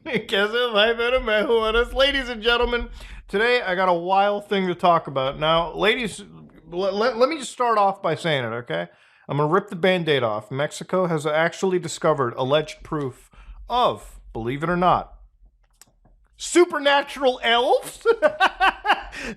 Queso pero mejoras. Ladies and gentlemen, today I got a wild thing to talk about. Now, ladies, let me just start off by saying it, okay? I'm gonna rip the band-aid off. Mexico has actually discovered alleged proof of, believe it or not, supernatural elves.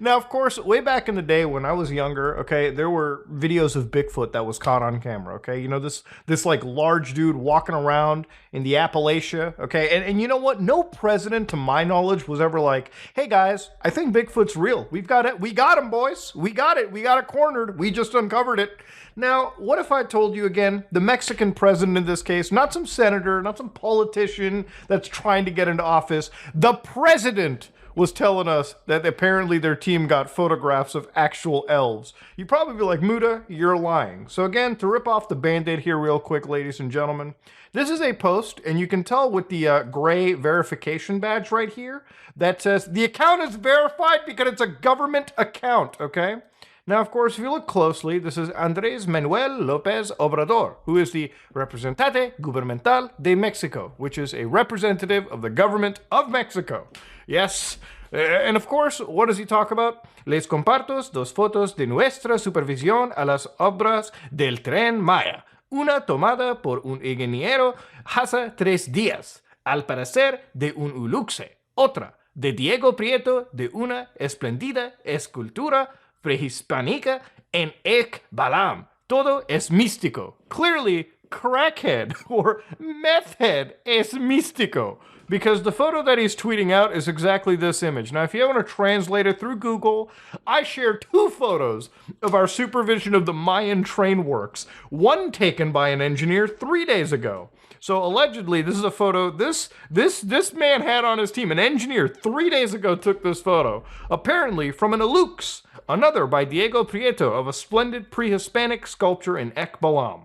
Now, of course, way back in the day when I was younger, okay, there were videos of Bigfoot that was caught on camera, okay? You know, this like large dude walking around in the Appalachia, okay? And you know what? No president, to my knowledge, was ever like, hey guys, I think Bigfoot's real. We've got it. We got him, boys. We got it. We got it cornered. We just uncovered it. Now, what if I told you again, the Mexican president in this case, not some senator, not some politician that's trying to get into office, the president was telling us that apparently their team got photographs of actual elves. You'd probably be like, Muda, you're lying. So again, to rip off the band-aid here real quick, ladies and gentlemen, this is a post, and you can tell with the gray verification badge right here that says the account is verified because it's a government account, okay? Now, of course, if you look closely, this is Andrés Manuel López Obrador, who is the Representante Gubernamental de Mexico, which is a representative of the government of Mexico. Yes. And of course, what does he talk about? Les comparto dos fotos de nuestra supervisión a las obras del Tren Maya. Una tomada por un ingeniero hace 3 días, al parecer de un uluxe. Otra de Diego Prieto de una espléndida escultura prehispánica en Ekbalam. Todo es místico. Clearly, crackhead or meth head es místico. Because the photo that he's tweeting out is exactly this image. Now, if you want to translate it through Google, I shared 2 photos of our supervision of the Mayan train works. One taken by an engineer 3 days ago. So allegedly, this is a photo this man had on his team. An engineer 3 days ago took this photo. Apparently from an alux. Another by Diego Prieto of a splendid pre-Hispanic sculpture in Ekbalam.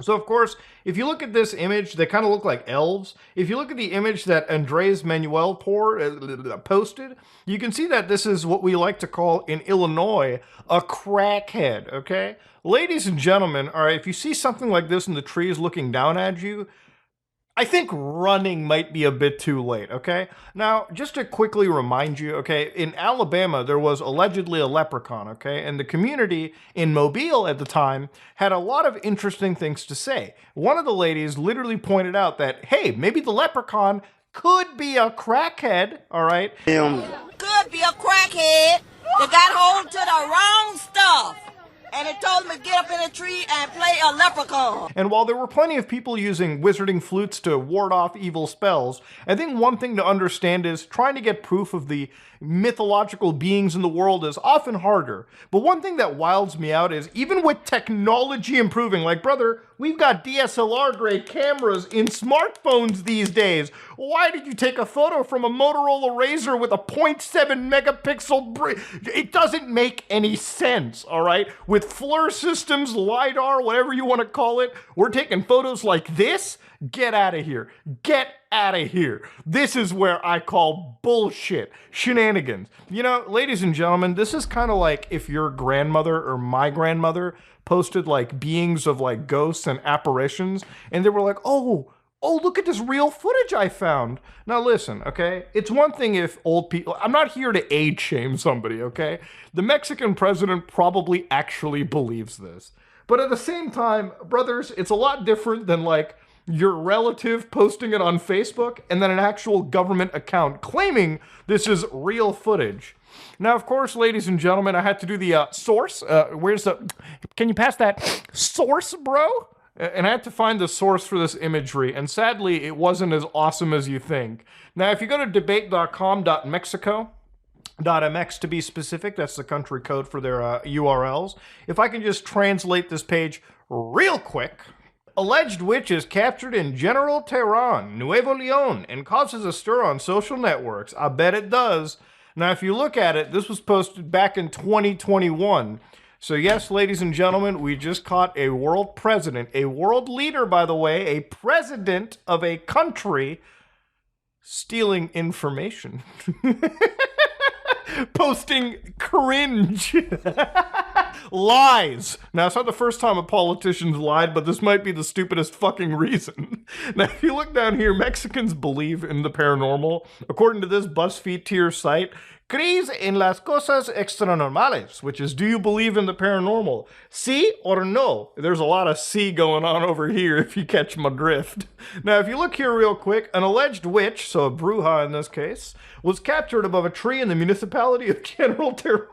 So, of course, if you look at this image, they kind of look like elves. If you look at the image that Andrés Manuel posted, you can see that this is what we like to call in Illinois a crackhead, okay? Ladies and gentlemen, all right, if you see something like this in the trees looking down at you, I think running might be a bit too late, okay? Now, just to quickly remind you, okay, in Alabama, there was allegedly a leprechaun, okay? And the community in Mobile at the time had a lot of interesting things to say. One of the ladies literally pointed out that, hey, maybe the leprechaun could be a crackhead, all right? Could be a crackhead that got hold to the wrong stuff. And it told him to get up in a tree and play a leprechaun. And while there were plenty of people using wizarding flutes to ward off evil spells, I think one thing to understand is trying to get proof of the mythological beings in the world is often harder. But one thing that wilds me out is even with technology improving, like, brother, we've got DSLR grade cameras in smartphones these days. Why did you take a photo from a Motorola Razr with a 0.7 megapixel It doesn't make any sense, all right? With FLIR systems, LiDAR, whatever you want to call it, we're taking photos like this? Get out of here. Get out of here. This is where I call bullshit. Shenanigans. You know, ladies and gentlemen, this is kind of like if your grandmother or my grandmother posted like beings of like ghosts and apparitions, and they were like, oh, look at this real footage I found. Now listen, okay? It's one thing if old people... I'm not here to age shame somebody, okay? The Mexican president probably actually believes this. But at the same time, brothers, it's a lot different than like your relative posting it on Facebook and then an actual government account claiming this is real footage. Now, of course, ladies and gentlemen, I had to do the source. Where's the... Can you pass that source, bro? And I had to find the source for this imagery, and sadly, it wasn't as awesome as you think. Now, if you go to debate.com.mexico.mx to be specific, that's the country code for their URLs. If I can just translate this page real quick. Alleged witch is captured in General Tehran, Nuevo Leon, and causes a stir on social networks. I bet it does. Now, if you look at it, this was posted back in 2021. So yes, ladies and gentlemen, we just caught a world president, a world leader, by the way, a president of a country stealing information. Posting cringe. Lies. Now, it's not the first time a politician's lied, but this might be the stupidest fucking reason. Now, if you look down here, Mexicans believe in the paranormal. According to this BuzzFeed tier site, ¿crees en las cosas extranormales? Which is, do you believe in the paranormal? Sí or no? There's a lot of sí going on over here if you catch my drift. Now, if you look here real quick, an alleged witch, so a bruja in this case, was captured above a tree in the municipality of General Terror.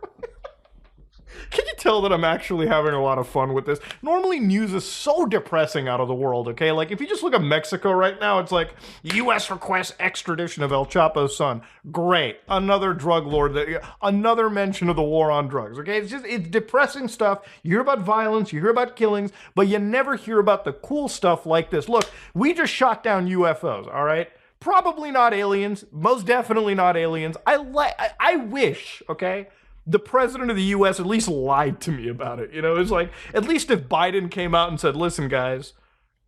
Can you tell that I'm actually having a lot of fun with this? Normally, news is so depressing out of the world, okay? Like, if you just look at Mexico right now, it's like, U.S. requests extradition of El Chapo's son. Great. Another drug lord, another mention of the war on drugs, okay? It's depressing stuff. You hear about violence, you hear about killings, but you never hear about the cool stuff like this. Look, we just shot down UFOs, all right? Probably not aliens. Most definitely not aliens. I wish, okay? The president of the U.S. at least lied to me about it. You know, it's like, at least if Biden came out and said, listen, guys,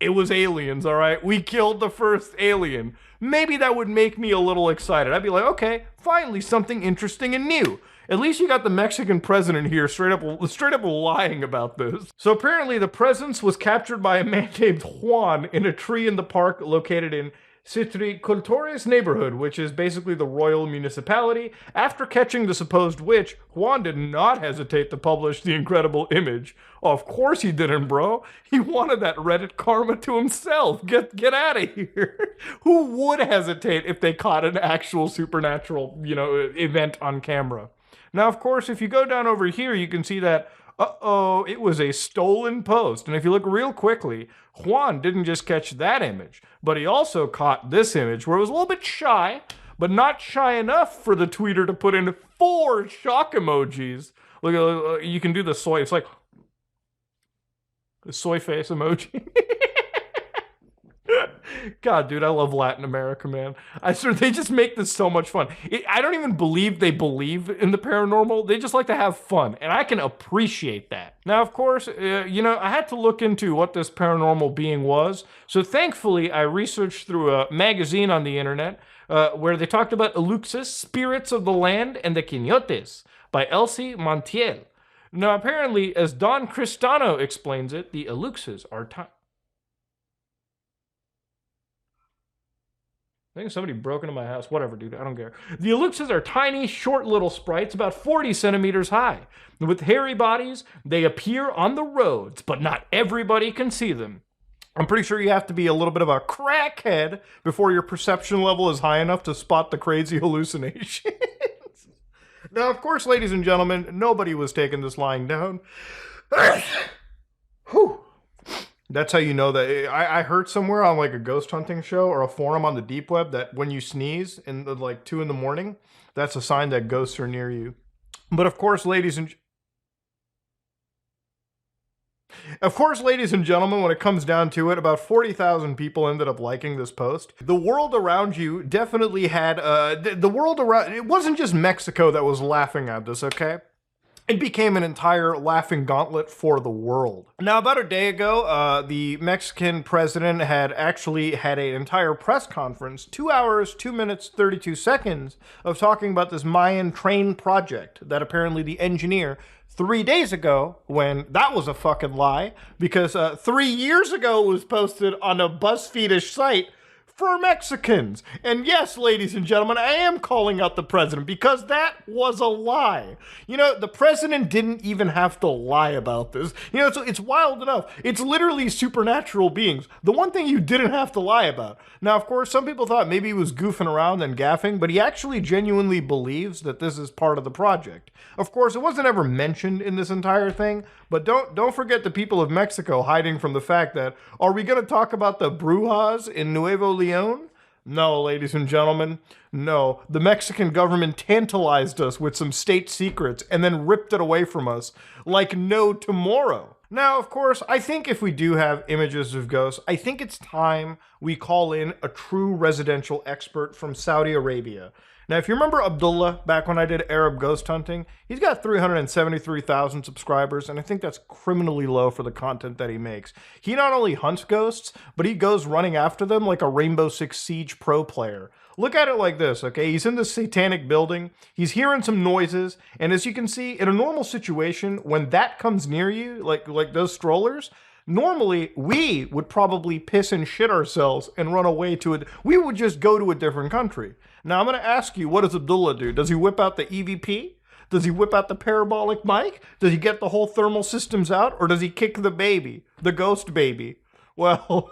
it was aliens, all right? We killed the first alien. Maybe that would make me a little excited. I'd be like, okay, finally something interesting and new. At least you got the Mexican president here straight up lying about this. So apparently the presence was captured by a man named Juan in a tree in the park located in Citricultores neighborhood, which is basically the royal municipality. After catching the supposed witch, Juan did not hesitate to publish the incredible image. Of course he didn't, bro. He wanted that Reddit karma to himself. Get out of here. Who would hesitate if they caught an actual supernatural, event on camera? Now, of course, if you go down over here, you can see that it was a stolen post. And if you look real quickly, Juan didn't just catch that image, but he also caught this image where it was a little bit shy, but not shy enough for the tweeter to put in 4 shock emojis. Look, you can do the soy. It's like the soy face emoji. God, dude, I love Latin America, man. I swear, they just make this so much fun. I don't even believe they believe in the paranormal. They just like to have fun, and I can appreciate that. Now, of course, I had to look into what this paranormal being was. So thankfully, I researched through a magazine on the internet where they talked about Eluxes, Spirits of the Land, and the Quinotes by Elsie Montiel. Now, apparently, as Don Cristano explains it, the Eluxes are I think somebody broke into my house. Whatever, dude. I don't care. The Eluxes are tiny, short little sprites, about 40 centimeters high. With hairy bodies, they appear on the roads, but not everybody can see them. I'm pretty sure you have to be a little bit of a crackhead before your perception level is high enough to spot the crazy hallucinations. Now, of course, ladies and gentlemen, nobody was taking this lying down. Whew. That's how you know that. I heard somewhere on like a ghost hunting show or a forum on the deep web that when you sneeze in like 2 a.m, that's a sign that ghosts are near you. But of course, ladies and gentlemen, when it comes down to it, about 40,000 people ended up liking this post. The world around you definitely had, the world around, it wasn't just Mexico that was laughing at this, okay? It became an entire laughing gauntlet for the world. Now, about a day ago, the Mexican president had actually had an entire press conference, 2 hours, 2 minutes, 32 seconds, of talking about this Mayan train project that apparently the engineer 3 days ago, when that was a fucking lie, because 3 years ago it was posted on a BuzzFeed-ish site for Mexicans. And yes, ladies and gentlemen, I am calling out the president because that was a lie. The president didn't even have to lie about this. It's wild enough. It's literally supernatural beings. The one thing you didn't have to lie about. Now, of course, some people thought maybe he was goofing around and gaffing, but he actually genuinely believes that this is part of the project. Of course, it wasn't ever mentioned in this entire thing, but don't forget the people of Mexico hiding from the fact that, are we going to talk about the brujas in Nuevo Leon? No, ladies and gentlemen, no. The Mexican government tantalized us with some state secrets and then ripped it away from us like no tomorrow. Now, of course, I think if we do have images of ghosts, I think it's time we call in a true residential expert from Saudi Arabia. Now, if you remember Abdullah back when I did Arab ghost hunting, he's got 373,000 subscribers, and I think that's criminally low for the content that he makes. He not only hunts ghosts, but he goes running after them like a Rainbow Six Siege pro player. Look at it like this, okay? He's in this satanic building, he's hearing some noises, and as you can see, in a normal situation, when that comes near you, like those strollers, normally we would probably piss and shit ourselves and run away to it. We would just go to a different country. Now I'm going to ask you, what does Abdullah do? Does he whip out the EVP? Does he whip out the parabolic mic? Does he get the whole thermal systems out? Or does he kick the baby? The ghost baby? Well,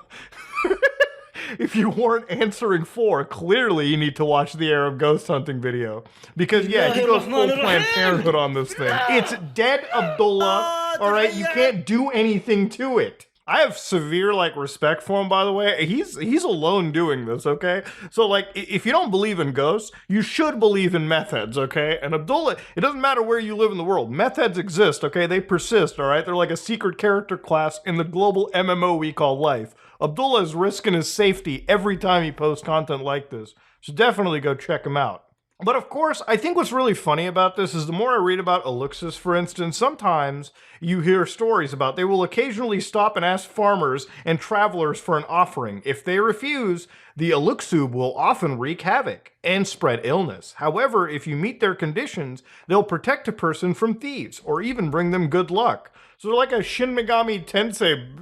if you weren't answering 4, clearly you need to watch the Arab ghost hunting video. Because, yeah, he goes full Planned Parenthood on this thing. It's dead, Abdullah. All right, you can't do anything to it. I have severe, respect for him, by the way. He's alone doing this, okay? So, if you don't believe in ghosts, you should believe in meth heads, okay? And Abdullah, it doesn't matter where you live in the world. Meth heads exist, okay? They persist, all right? They're like a secret character class in the global MMO we call life. Abdullah is risking his safety every time he posts content like this. So definitely go check him out. But of course, I think what's really funny about this is the more I read about Eluxus, for instance, sometimes you hear stories about they will occasionally stop and ask farmers and travelers for an offering. If they refuse, the Eluxub will often wreak havoc and spread illness. However, if you meet their conditions, they'll protect a person from thieves or even bring them good luck. So they're like a Shin Megami Tensei,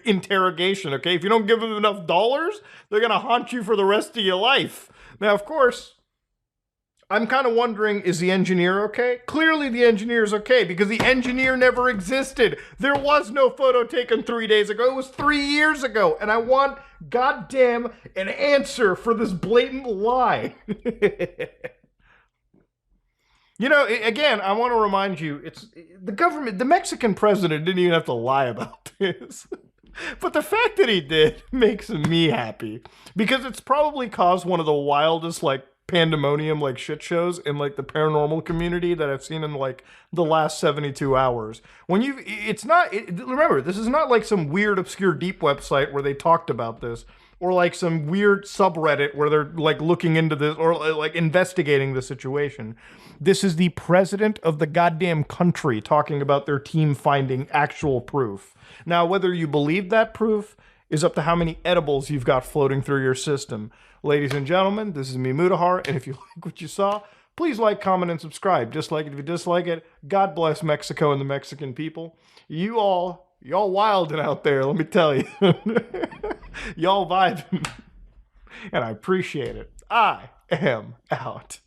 interrogation, okay? If you don't give them enough dollars, they're gonna haunt you for the rest of your life. Now, of course, I'm kind of wondering, is the engineer okay? Clearly the engineer's okay, because the engineer never existed. There was no photo taken 3 days ago. It was 3 years ago, and I want, goddamn, an answer for this blatant lie. Again, I want to remind you, it's the government, the Mexican president didn't even have to lie about this. But the fact that he did makes me happy, because it's probably caused one of the wildest, pandemonium shit shows in the paranormal community that I've seen in the last 72 hours. Remember, this is not some weird obscure deep website where they talked about this, or some weird subreddit where they're looking into this or investigating the situation. This is the president of the goddamn country talking about their team finding actual proof. Now, whether you believe that proof is up to how many edibles you've got floating through your system. Ladies and gentlemen, this is me, Mudahar, and if you like what you saw, please like, comment, and subscribe. Dislike it if you dislike it. God bless Mexico and the Mexican people. Y'all wilding out there, let me tell you. Y'all vibing. And I appreciate it. I am out.